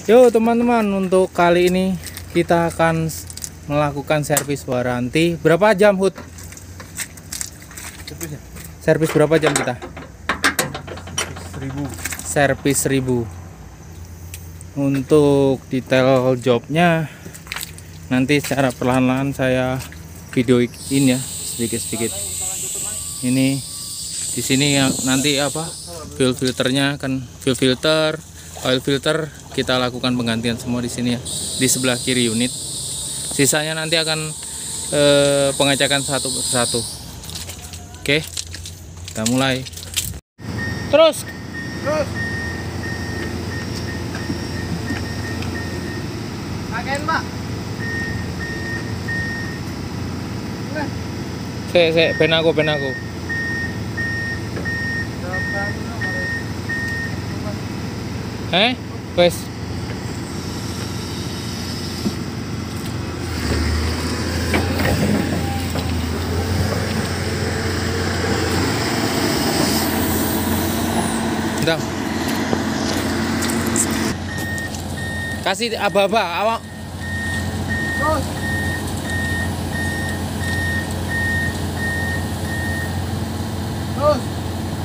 Yo teman-teman, untuk kali ini kita akan melakukan servis waranti. Berapa jam Hud? Servis berapa jam kita? 1000. Servis 1000. Untuk detail jobnya nanti secara perlahan-lahan saya videoin ya, sedikit-sedikit. Ini di sini nanti fuel filternya kan, fuel filter, oil filter kita lakukan penggantian semua di sini ya, di sebelah kiri unit. Sisanya nanti akan pengecekan satu persatu. Oke, kita mulai. Terus. Pakein, Pak. Ben aku. Wes. Entah. Kasih aba-aba awak. Terus.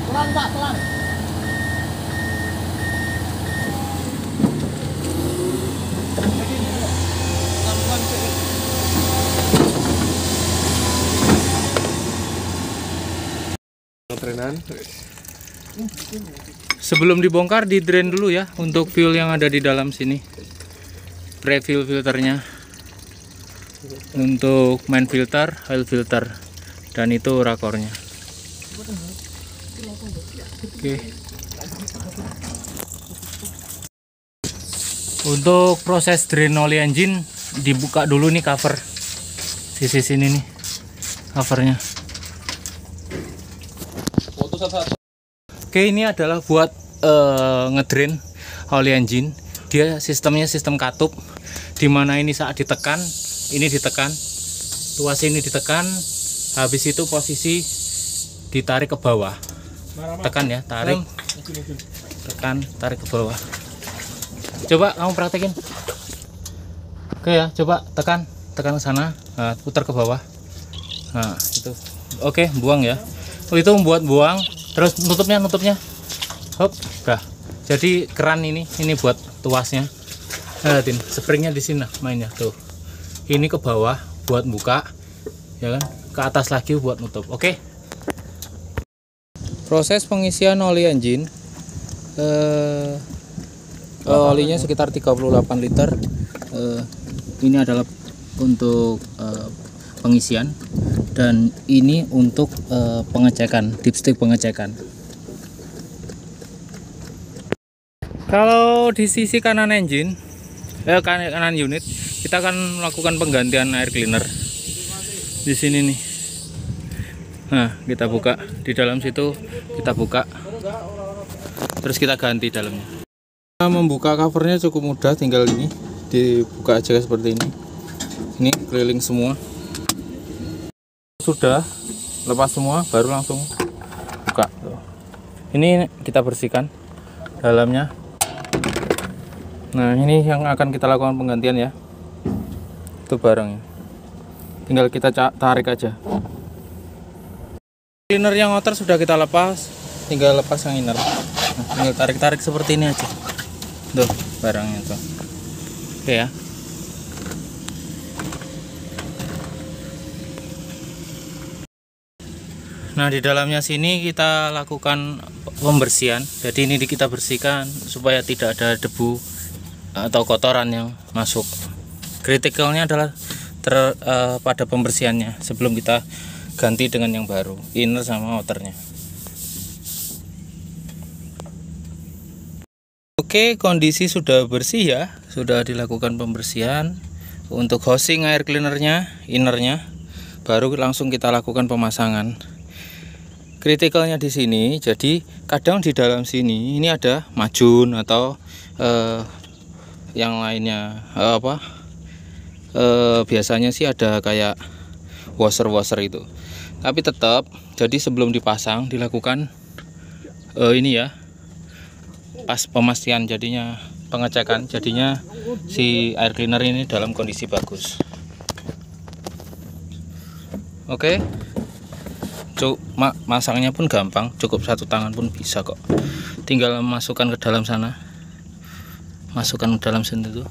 Pelan, Pak, pelan. Sebelum dibongkar di drain dulu ya untuk fuel yang ada di dalam sini. Pre-fuel filternya. Untuk main filter, oil filter, dan itu rakornya. Oke. Untuk proses drain oli engine dibuka dulu nih cover. Sisi sini nih covernya. Oke, ini adalah buat ngedrain oli engine. Dia sistemnya sistem katup, dimana ini saat ditekan, ini ditekan, tuas ini ditekan, habis itu posisi ditarik ke bawah. Tekan ya, tarik, tekan, tarik ke bawah. Coba kamu praktekin. Oke ya, coba tekan ke sana, nah, putar ke bawah. Nah itu, oke, buang ya. Oh, itu membuat buang. Terus nutupnya, hop, dah. Jadi keran ini buat tuasnya. Nah, lihatin, springnya di sini mainnya tuh. Ini ke bawah buat buka, ya kan? Ke atas lagi buat nutup. Oke. Proses pengisian oli engine, olinya sekitar 38 liter. Ini adalah untuk pengisian. Dan ini untuk pengecekan, dipstick pengecekan. Kalau di sisi kanan engine, kanan unit, kita akan melakukan penggantian air cleaner di sini nih. Nah, kita buka di dalam situ, kita buka, terus kita ganti dalamnya. Membuka covernya cukup mudah, tinggal ini dibuka aja seperti ini. Ini keliling semua. Sudah lepas semua, baru langsung buka. Ini kita bersihkan dalamnya. Nah, ini yang akan kita lakukan penggantian ya. Itu barangnya, tinggal kita tarik aja. Cleaner yang outer sudah kita lepas, tinggal lepas yang inner. Nah, tinggal tarik seperti ini aja. Tuh barangnya tuh. Oke ya. Nah, di dalamnya sini kita lakukan pembersihan. Jadi ini kita bersihkan supaya tidak ada debu atau kotoran yang masuk. Kritikalnya adalah pada pembersihannya sebelum kita ganti dengan yang baru, inner sama outernya. Oke, kondisi sudah bersih ya, sudah dilakukan pembersihan. Untuk housing air cleanernya, innernya, baru langsung kita lakukan pemasangan. Kritikalnya di sini, jadi kadang di dalam sini ini ada majun atau yang lainnya, biasanya sih ada kayak washer itu. Tapi tetap, jadi sebelum dipasang dilakukan ini ya, pas pemastian, jadinya pengecekan, jadinya si air cleaner ini dalam kondisi bagus. Oke, masangnya pun gampang, cukup satu tangan pun bisa kok. Tinggal masukkan ke dalam sana, masukkan ke dalam sini tuh,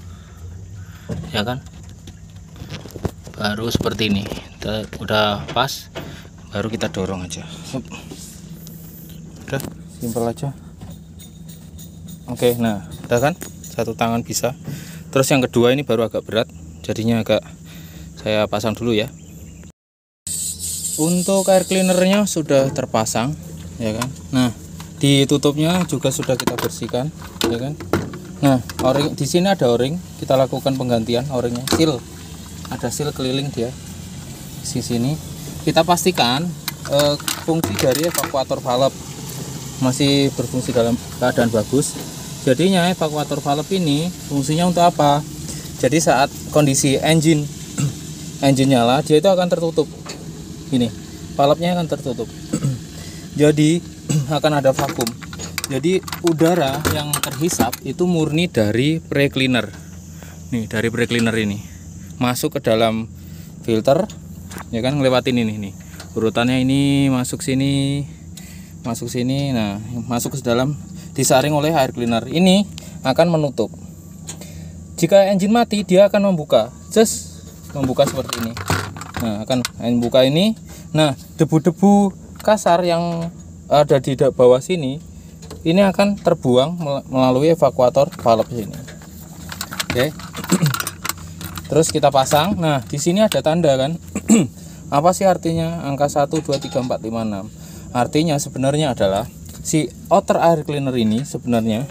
ya kan? Baru seperti ini, udah pas, baru kita dorong aja. Udah, simpel aja. Oke, nah, udah kan? Satu tangan bisa. Terus yang kedua ini baru agak berat, jadinya agak saya pasang dulu ya. Untuk air cleanernya sudah terpasang, ya kan? Nah, ditutupnya juga sudah kita bersihkan, ya kan? Nah, o-ring di sini ada o-ring, kita lakukan penggantian o-ringnya. Seal, ada seal keliling dia. Di sini kita pastikan fungsi dari evakuator valve masih berfungsi dalam keadaan bagus. Jadinya evakuator valve ini fungsinya untuk apa? Jadi saat kondisi engine nyala, dia itu akan tertutup. Ini valve-nya akan tertutup. Jadi akan ada vakum. Jadi udara yang terhisap itu murni dari pre-cleaner. Nih, dari pre-cleaner ini masuk ke dalam filter, ya kan, ngelewatin ini nih. Urutannya ini masuk sini, masuk sini. Nah, masuk ke dalam, disaring oleh air cleaner. Ini akan menutup. Jika engine mati, dia akan membuka. Membuka seperti ini. Nah, akan membuka ini. Nah, debu-debu kasar yang ada di bawah sini ini akan terbuang melalui evakuator valve sini. Oke. Terus kita pasang. Nah, di sini ada tanda kan. Apa sih artinya angka 1 2 3 4 5 6? Artinya sebenarnya adalah si outer air cleaner ini sebenarnya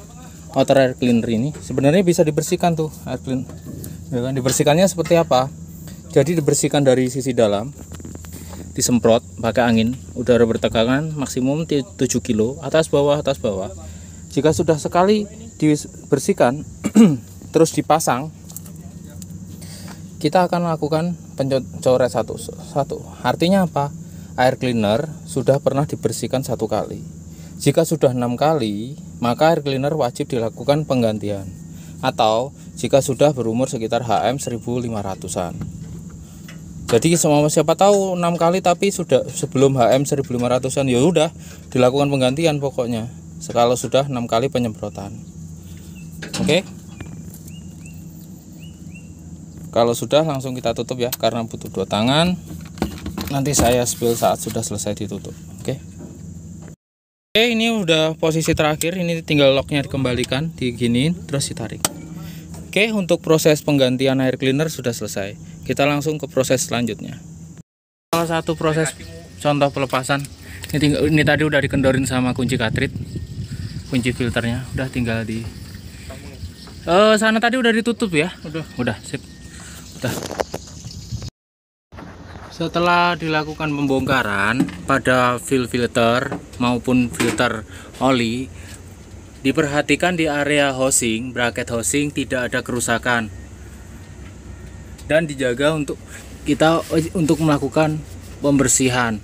bisa dibersihkan tuh air cleaner. Ya kan, dibersihkannya seperti apa? Jadi dibersihkan dari sisi dalam, disemprot pakai angin, udara bertekanan maksimum 7 kilo, atas bawah. Jika sudah sekali dibersihkan terus dipasang, kita akan lakukan pencoret satu. Artinya apa? Air cleaner sudah pernah dibersihkan 1 kali. Jika sudah 6 kali, maka air cleaner wajib dilakukan penggantian. Atau jika sudah berumur sekitar HM 1500-an. Jadi siapa tahu 6 kali tapi sudah sebelum HM 1500-an, ya udah dilakukan penggantian pokoknya. Kalau sudah 6 kali penyemprotan. Oke. Kalau sudah langsung kita tutup ya, karena butuh 2 tangan. Nanti saya spill saat sudah selesai ditutup. Oke. Oke, ini udah posisi terakhir, ini tinggal locknya dikembalikan, diginiin terus ditarik. Oke, untuk proses penggantian air cleaner sudah selesai. Kita langsung ke proses selanjutnya. Salah satu proses contoh pelepasan. Ini tadi udah dikendorin sama kunci katrit, kunci filternya udah tinggal di sana tadi udah ditutup ya. Udah sip. Udah. Setelah dilakukan pembongkaran pada filter maupun filter oli, diperhatikan di area housing, bracket housing tidak ada kerusakan. Dan dijaga untuk melakukan pembersihan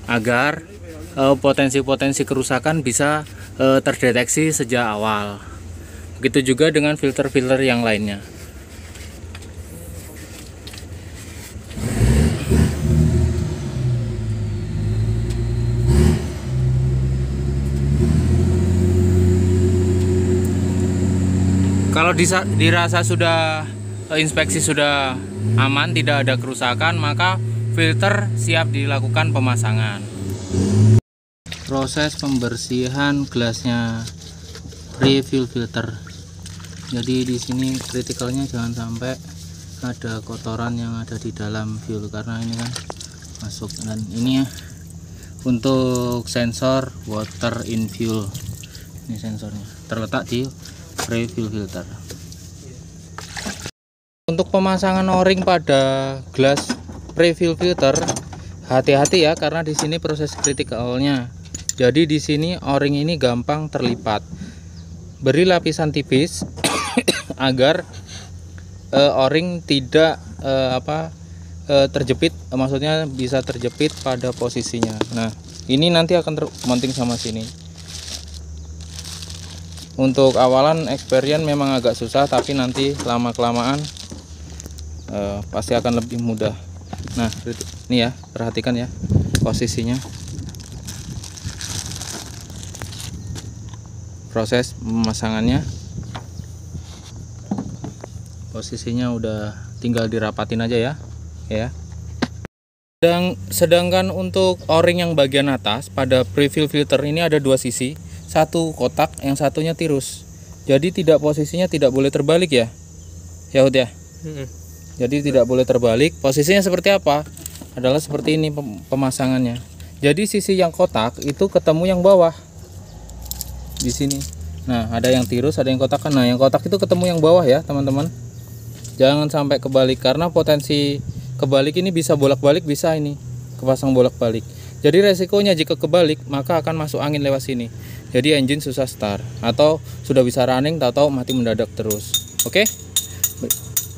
agar potensi-potensi kerusakan bisa terdeteksi sejak awal. Begitu juga dengan filter-filter yang lainnya. Kalau dirasa sudah inspeksi sudah aman, tidak ada kerusakan, maka filter siap dilakukan pemasangan. Proses pembersihan gelasnya refill filter. Jadi di sini kritikalnya jangan sampai ada kotoran yang ada di dalam fuel, karena ini kan masuk. Dan ini ya untuk sensor water in fuel. Ini sensornya terletak di refill filter. Untuk pemasangan o-ring pada gelas refill filter, hati-hati ya, karena di sini proses kritikalnya. Jadi di sini o-ring ini gampang terlipat. Beri lapisan tipis agar o-ring tidak terjepit, maksudnya bisa terjepit pada posisinya. Nah, ini nanti akan termounting sama sini. Untuk awalan experience memang agak susah, tapi nanti lama kelamaan pasti akan lebih mudah. Nah ini ya, perhatikan ya posisinya, proses pemasangannya. Posisinya udah tinggal dirapatin aja ya. Sedangkan untuk o-ring yang bagian atas pada prefill filter ini ada dua sisi, satu kotak, yang satunya tirus. Jadi posisinya tidak boleh terbalik ya, Yahud ya. Jadi tidak boleh terbalik. Posisinya seperti apa? Adalah seperti ini pemasangannya. Jadi sisi yang kotak itu ketemu yang bawah di sini. Nah ada yang tirus, ada yang kotak. Nah yang kotak itu ketemu yang bawah ya teman-teman. Jangan sampai kebalik, karena potensi kebalik ini bisa bolak-balik, bisa ini kepasang bolak-balik. Jadi resikonya jika kebalik maka akan masuk angin lewat sini. Jadi engine susah start, atau sudah bisa running tahu-tahu mati mendadak terus. Oke?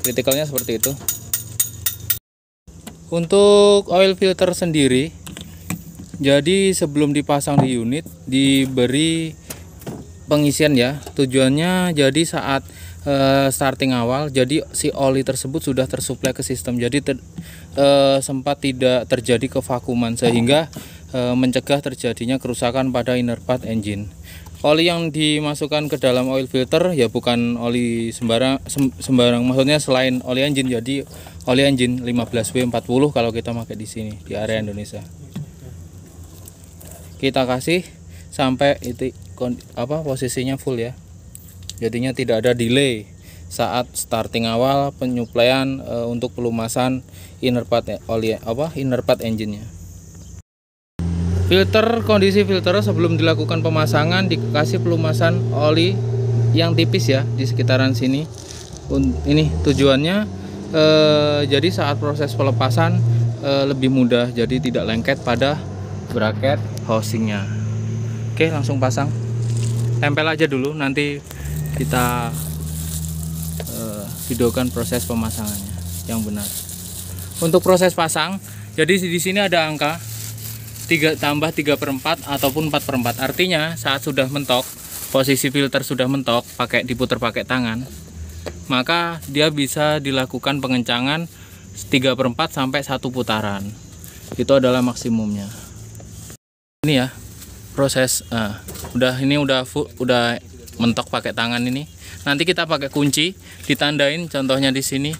Kritikalnya seperti itu. Untuk oil filter sendiri, jadi sebelum dipasang di unit diberi pengisian ya. Tujuannya jadi saat starting awal, jadi si oli tersebut sudah tersuplai ke sistem, jadi sempat tidak terjadi kevakuman, sehingga mencegah terjadinya kerusakan pada inner part engine. Oli yang dimasukkan ke dalam oil filter ya bukan oli sembarang, maksudnya selain oli engine, jadi oli engine 15W40 kalau kita pakai di sini di area Indonesia. Kita kasih sampai itu posisinya full ya. Jadinya tidak ada delay saat starting awal penyuplaian untuk pelumasan inner part engine-nya. Kondisi filter sebelum dilakukan pemasangan dikasih pelumasan oli yang tipis ya di sekitaran sini. Ini tujuannya jadi saat proses pelepasan lebih mudah, jadi tidak lengket pada bracket housingnya. Oke, langsung pasang. Tempel aja dulu, nanti kita videokan proses pemasangannya yang benar. Untuk proses pasang, jadi di sini ada angka 3 tambah 3/4 ataupun 4/4. Artinya saat sudah mentok, posisi filter sudah mentok, diputar pakai tangan, maka dia bisa dilakukan pengencangan 3/4 sampai 1 putaran. Itu adalah maksimumnya. Ini ya proses. Udah mentok pakai tangan ini. Nanti kita pakai kunci, ditandain, contohnya di sini,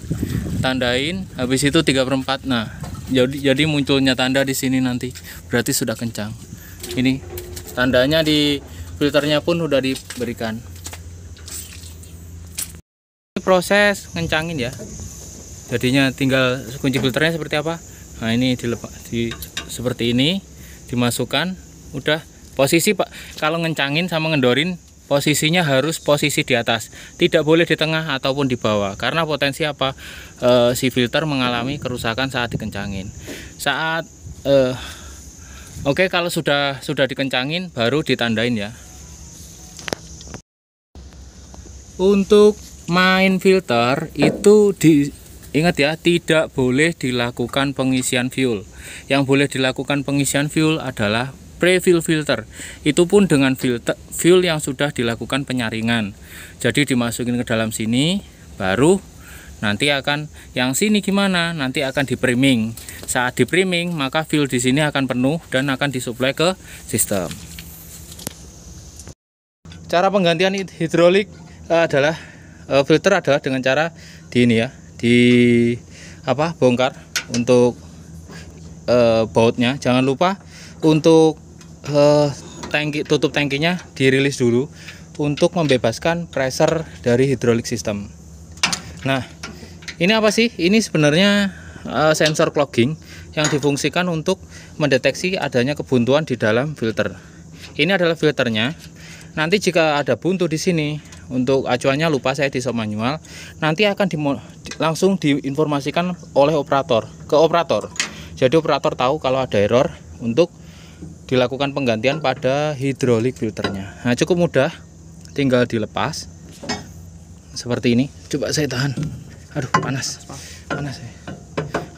tandain, habis itu 3/4. Nah, jadi munculnya tanda di sini nanti, berarti sudah kencang. Ini tandanya di filternya pun sudah diberikan. Proses ngencangin ya. Jadinya tinggal kunci filternya seperti apa. Nah, ini dilepas seperti ini, dimasukkan, udah posisi Pak. Kalau ngencangin sama ngendorin, posisinya harus posisi di atas, tidak boleh di tengah ataupun di bawah, karena potensi si filter mengalami kerusakan saat dikencangin. Kalau sudah dikencangin baru ditandain ya. Untuk main filter itu ingat ya, tidak boleh dilakukan pengisian fuel. Yang boleh dilakukan pengisian fuel adalah pre-fill filter, itu pun dengan fuel yang sudah dilakukan penyaringan. Jadi dimasukin ke dalam sini, baru nanti yang sini gimana? Nanti akan di priming. Saat di priming, maka fuel di sini akan penuh dan akan disuplai ke sistem. Cara penggantian hidrolik adalah filter adalah dengan cara bongkar untuk bautnya. Jangan lupa untuk tutup tangkinya dirilis dulu untuk membebaskan pressure dari hidrolik sistem. Nah, ini apa sih? Ini sebenarnya sensor clogging yang difungsikan untuk mendeteksi adanya kebuntuan di dalam filter. Ini adalah filternya. Nanti jika ada buntu di sini, untuk acuannya lupa saya di shop manual, nanti akan langsung diinformasikan oleh ke operator. Jadi operator tahu kalau ada error untuk dilakukan penggantian pada hidrolik filternya. Nah, cukup mudah, tinggal dilepas seperti ini. Coba saya tahan. Aduh, panas ya.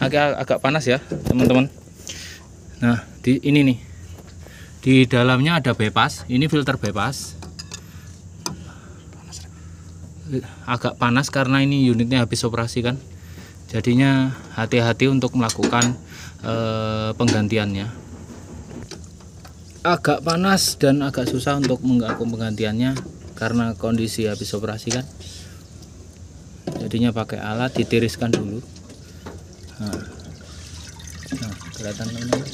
Agak panas ya teman-teman. Nah, ini nih, di dalamnya ada bypass. Ini filter bypass. agak panas karena ini unitnya habis operasi kan. Jadinya hati-hati untuk melakukan penggantiannya. Agak panas dan agak susah untuk melakukan penggantiannya karena kondisi habis operasi kan. Jadinya pakai alat ditiriskan dulu. Nah, kelihatan teman-teman.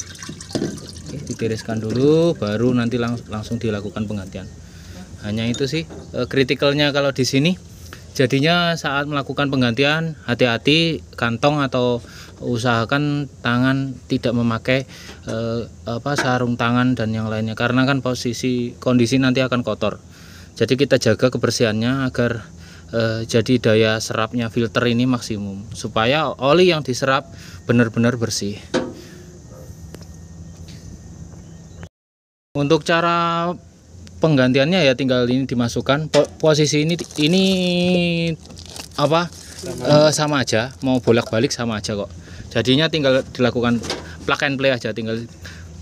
Oke, ditiriskan dulu baru nanti langsung dilakukan penggantian. Hanya itu sih kritikalnya kalau di sini. Jadinya saat melakukan penggantian hati-hati kantong atau usahakan tangan tidak memakai sarung tangan dan yang lainnya karena kan kondisi nanti akan kotor. Jadi kita jaga kebersihannya agar jadi daya serapnya filter ini maksimum supaya oli yang diserap benar-benar bersih. Untuk cara penggantiannya ya tinggal ini dimasukkan posisi ini sama aja, mau bolak-balik sama aja kok. Jadinya tinggal dilakukan plug and play aja, tinggal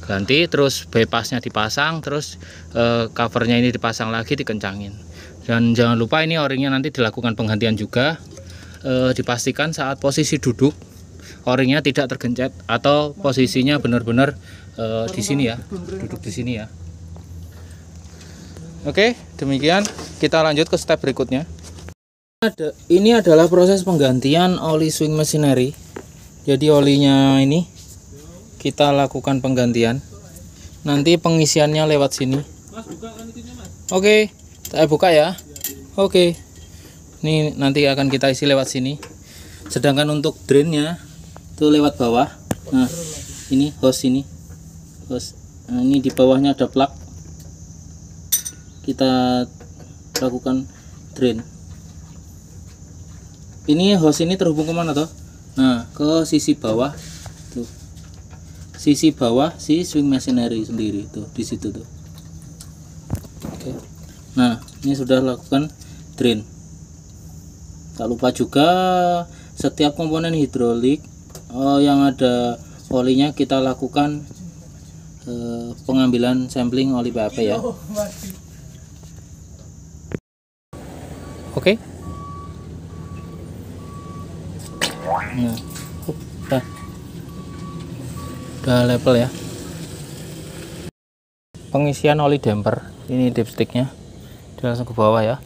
ganti terus bypassnya dipasang, terus covernya ini dipasang lagi, dikencangin. Dan jangan lupa ini o-ringnya nanti dilakukan penggantian juga. Dipastikan saat posisi duduk o-ringnya tidak tergencet atau posisinya benar-benar di sini ya, duduk di sini ya. Oke, demikian kita lanjut ke step berikutnya. Ini adalah proses penggantian oli swing machinery. Jadi olinya ini kita lakukan penggantian. Nanti pengisiannya lewat sini. Oke, saya buka ya. Oke, ini nanti akan kita isi lewat sini. Sedangkan untuk drainnya itu lewat bawah. Nah, ini hose ini. Nah, ini di bawahnya ada plug. Kita lakukan drain. Ini hose ini terhubung kemana toh? Nah, ke sisi bawah tuh, sisi bawah si swing machinery sendiri tuh, di situ tuh. Oke. Nah, ini sudah lakukan drain. Tak lupa juga setiap komponen hidrolik yang ada olinya kita lakukan pengambilan sampling oli PAP ya. Oke. Nah, udah level ya. Pengisian oli damper, ini dipsticknya, langsung ke bawah ya.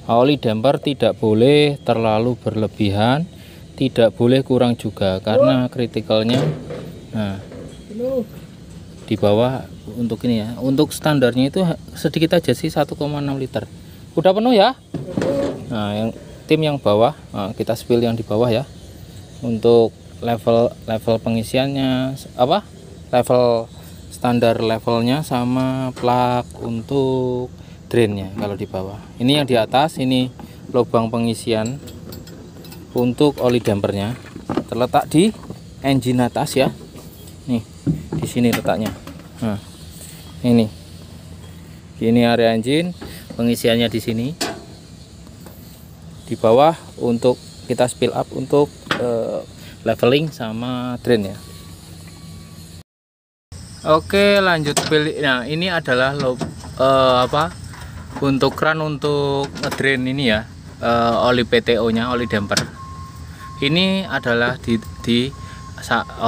Oli damper tidak boleh terlalu berlebihan, tidak boleh kurang juga karena kritikalnya. Nah, di bawah untuk ini ya, untuk standarnya itu sedikit aja sih, 1,6 liter. Udah penuh ya. Nah, yang tim yang bawah, nah, kita spill yang di bawah ya. Untuk level pengisiannya level standar levelnya sama plug untuk drainnya kalau di bawah. Ini yang di atas, ini lubang pengisian untuk oli dampernya terletak di engine atas ya. Nih, di sini letaknya. Nah, ini area engine, pengisiannya di sini. Di bawah untuk kita spill up untuk leveling sama drain ya. Oke, lanjut pilih. Nah, ini adalah untuk kran untuk ngedrain ini ya, oli PTO nya, oli damper. Ini adalah di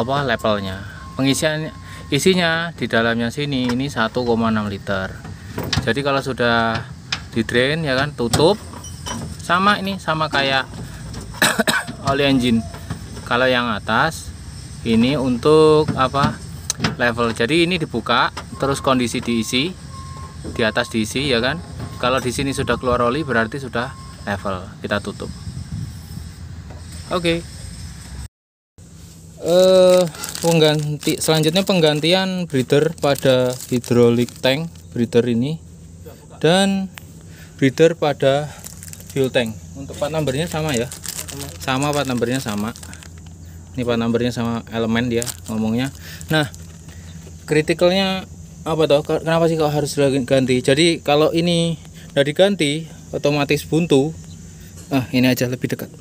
levelnya. Pengisian isinya di dalamnya sini ini 1,6 liter. Jadi kalau sudah di drain ya kan, tutup. Sama ini sama kayak oli engine. Kalau yang atas ini untuk level. Jadi ini dibuka terus kondisi diisi, di atas diisi ya kan. Kalau di sini sudah keluar oli berarti sudah level, kita tutup. Oke. Selanjutnya penggantian breather pada hydraulic tank breather ini dan breather pada fuel tank. Untuk part numbernya sama ya, sama part numbernya sama. Ini part numbernya sama elemen dia ngomongnya. Nah, kritikalnya apa toh? Kenapa sih kok harus diganti? Jadi kalau ini udah diganti otomatis buntu. Ini aja lebih dekat.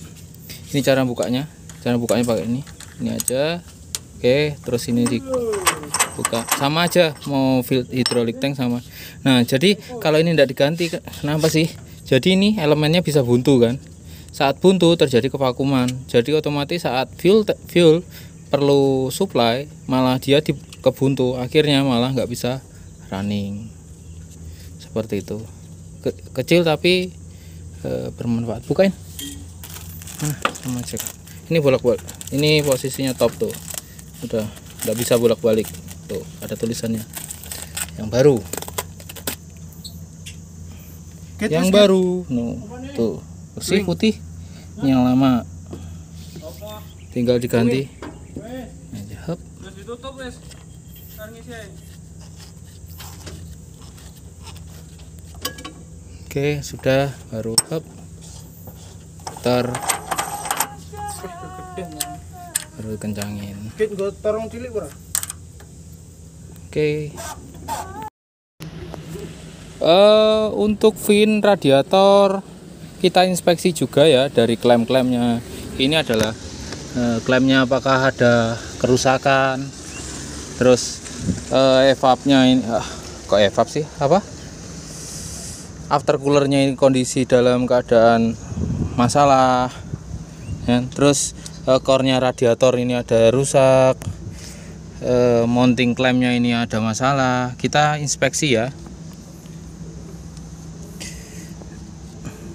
Ini cara bukanya pakai ini aja. Oke, terus ini buka sama aja, mau hidrolik tank sama. Nah jadi kalau ini tidak diganti, kenapa sih? Jadi ini elemennya bisa buntu kan, saat buntu terjadi kevakuman, jadi otomatis saat fuel perlu supply malah dia kebuntu, akhirnya malah nggak bisa running. Seperti itu. Kecil tapi bermanfaat. Bukain. Nah, sama cek. Ini bolak-balik. Ini posisinya top tuh. Udah nggak bisa bolak-balik. Tuh, ada tulisannya. Yang baru. Yang baru. No. Tuh, bersih putih. Yang lama tinggal diganti. Aja, hop. Ditutup wes. Oke, sudah, baru hop. Putar. Baru kencangin. Oke. Untuk fin radiator kita inspeksi juga ya dari klem-klemnya. Ini adalah klemnya apakah ada kerusakan. Terus evapnya ini kok evap sih? Apa? Aftercoolernya ini kondisi dalam keadaan masalah. Ya, terus core-nya radiator ini ada rusak. Mounting klemnya ini ada masalah. Kita inspeksi ya.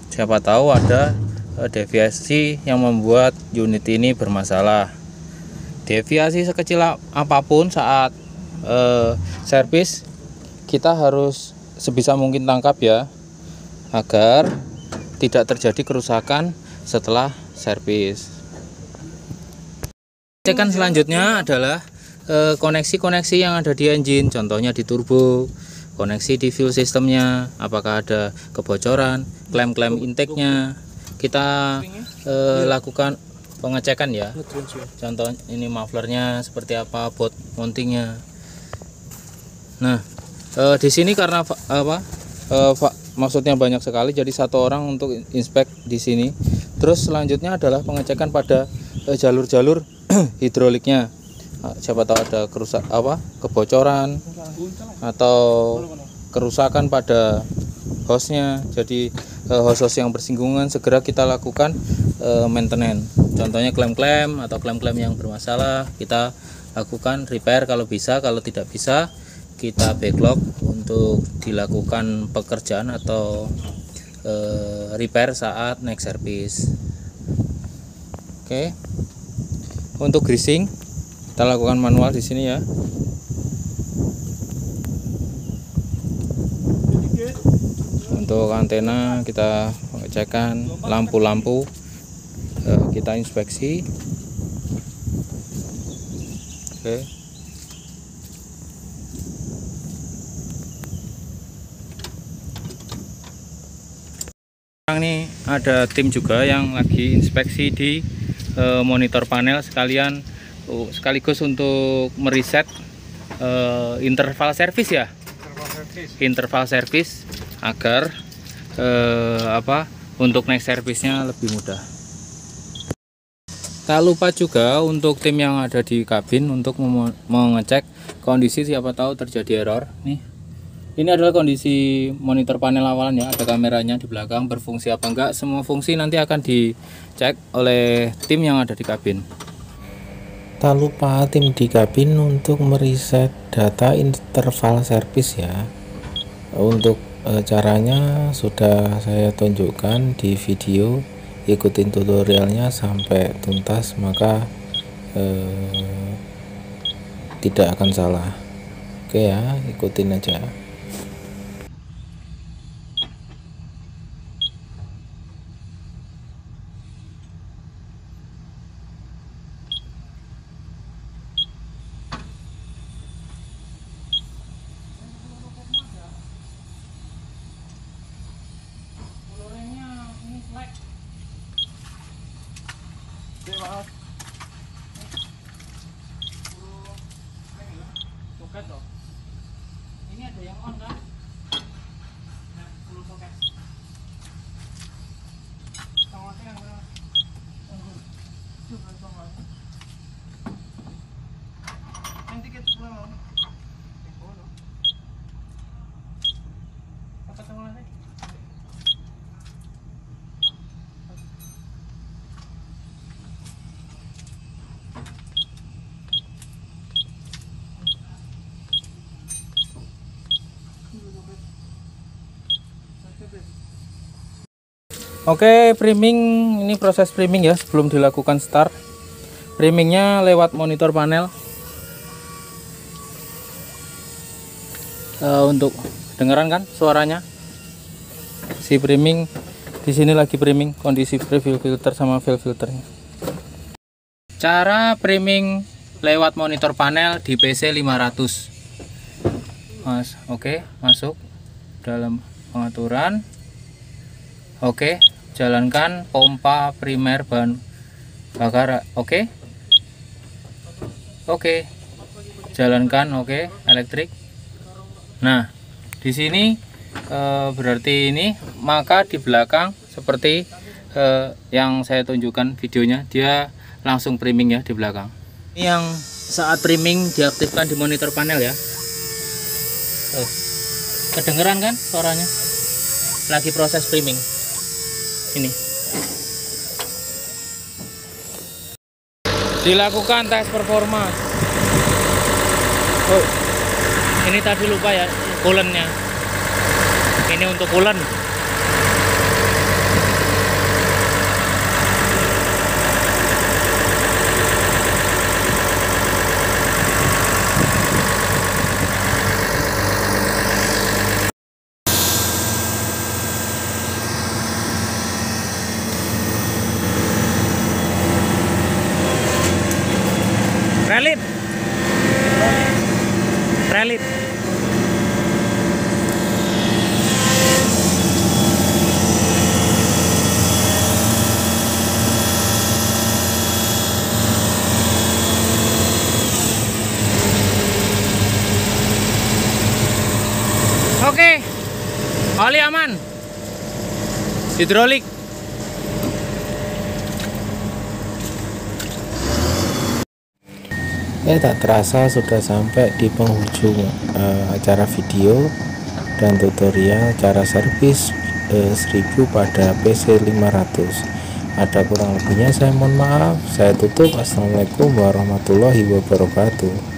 Siapa tahu ada deviasi yang membuat unit ini bermasalah. Deviasi sekecil apapun saat servis kita harus sebisa mungkin tangkap ya, agar tidak terjadi kerusakan setelah servis. Cekan selanjutnya adalah koneksi-koneksi yang ada di engine, contohnya di turbo, koneksi di fuel sistemnya, apakah ada kebocoran, klem-klem intake-nya. Kita lakukan pengecekan ya. Contoh ini mufflernya seperti apa, bot mountingnya. Nah, di sini karena maksudnya banyak sekali, jadi satu orang untuk inspek di sini. Terus selanjutnya adalah pengecekan pada jalur-jalur hidroliknya. Siapa tahu ada kebocoran atau kerusakan pada hostnya. Jadi hos-hos yang bersinggungan segera kita lakukan maintenance. Contohnya klem-klem atau klem-klem yang bermasalah kita lakukan repair kalau bisa. Kalau tidak bisa kita backlog untuk dilakukan pekerjaan atau repair saat next service. Oke. Untuk greasing kita lakukan manual di sini ya. Untuk antena kita pengecekan, lampu-lampu kita inspeksi. Oke. Sekarang ini ada tim juga yang lagi inspeksi di monitor panel sekaligus untuk meriset interval service ya. Interval service agar untuk next service-nya lebih mudah. Tak lupa juga untuk tim yang ada di kabin untuk mengecek kondisi, siapa tahu terjadi error. Nih, ini adalah kondisi monitor panel awalan ya, ada kameranya di belakang, berfungsi apa enggak. Semua fungsi nanti akan dicek oleh tim yang ada di kabin. Tak lupa tim di kabin untuk meriset data interval service ya. Untuk caranya sudah saya tunjukkan di video, ikutin tutorialnya sampai tuntas, maka tidak akan salah. Oke ya, ikutin aja. Ini ada yang on kan? Nah, 10 soket. Tongoknya yang mana? Coba tongok. Nanti kita pulang. Oke, priming, ini proses priming ya sebelum dilakukan start. Primingnya lewat monitor panel. Untuk dengeran kan suaranya? Si priming di sini lagi priming, kondisi preview filter sama fill filternya. Cara priming lewat monitor panel di PC 500. Mas, oke, masuk dalam pengaturan. Oke, jalankan pompa primer bahan bakar. Oke. Oke. Jalankan oke, elektrik. Nah, di sini berarti ini, maka di belakang seperti yang saya tunjukkan videonya, dia langsung priming ya di belakang. Ini yang saat priming diaktifkan di monitor panel ya. Kedengeran kan suaranya? Lagi proses priming. Ini dilakukan tes performa. Oh, ini tadi lupa ya coolant-nya. Ini untuk coolant. Prelit. Prelit. Oke. Oli aman. Hidrolik. Tak terasa sudah sampai di penghujung acara video dan tutorial cara servis 1000 pada PC 500. Ada kurang lebihnya saya mohon maaf. Saya tutup. Assalamualaikum warahmatullahi wabarakatuh.